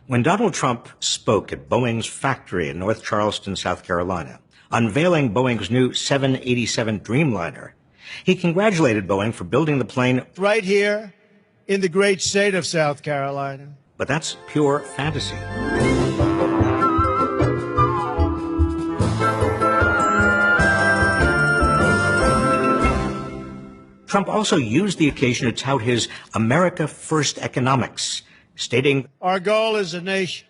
When Donald Trump spoke at Boeing's factory in North Charleston, South Carolina, unveiling Boeing's new 787 Dreamliner, he congratulated Boeing for building the plane right here in the great state of South Carolina. But that's pure fantasy. Trump also used the occasion to tout his America First economics, stating, "Our goal as a nation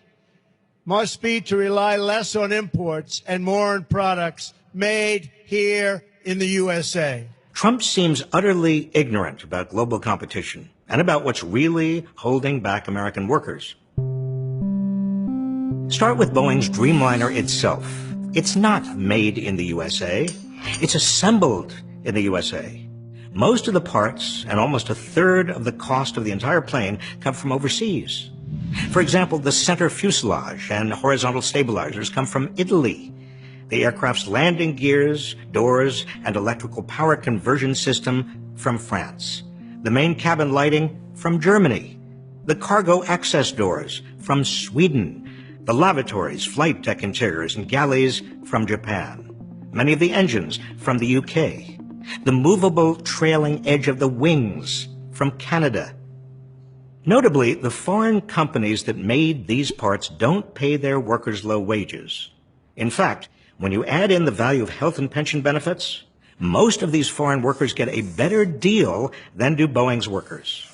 must be to rely less on imports and more on products made here in the USA." Trump seems utterly ignorant about global competition and about what's really holding back American workers. Start with Boeing's Dreamliner itself. It's not made in the USA. It's assembled in the USA. Most of the parts and almost a third of the cost of the entire plane come from overseas. For example, the center fuselage and horizontal stabilizers come from Italy. The aircraft's landing gears, doors, and electrical power conversion system from France. The main cabin lighting from Germany. The cargo access doors from Sweden. The lavatories, flight deck interiors, and galleys from Japan. Many of the engines from the UK. The movable trailing edge of the wings from Canada. Notably, the foreign companies that made these parts don't pay their workers low wages. In fact, when you add in the value of health and pension benefits, most of these foreign workers get a better deal than do Boeing's workers.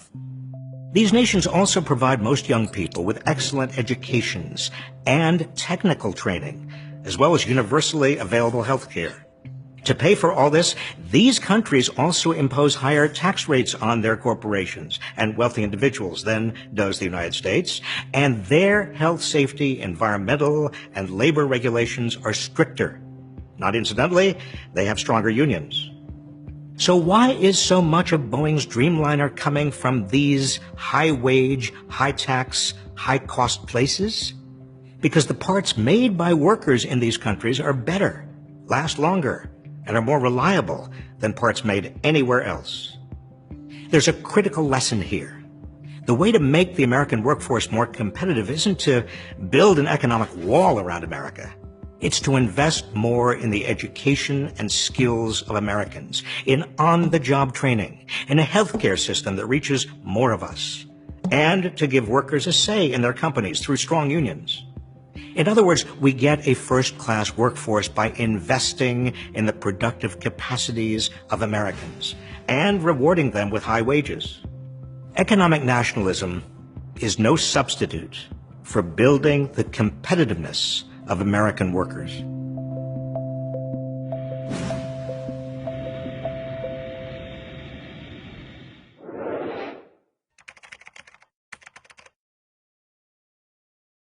These nations also provide most young people with excellent educations and technical training, as well as universally available health care. To pay for all this, these countries also impose higher tax rates on their corporations and wealthy individuals than does the United States, and their health, safety, environmental, and labor regulations are stricter. Not incidentally, they have stronger unions. So why is so much of Boeing's Dreamliner coming from these high-wage, high-tax, high-cost places? Because the parts made by workers in these countries are better, last longer, and are more reliable than parts made anywhere else. There's a critical lesson here. The way to make the American workforce more competitive isn't to build an economic wall around America. It's to invest more in the education and skills of Americans, in on-the-job training, in a healthcare system that reaches more of us, and to give workers a say in their companies through strong unions. In other words, we get a first-class workforce by investing in the productive capacities of Americans and rewarding them with high wages. Economic nationalism is no substitute for building the competitiveness of American workers.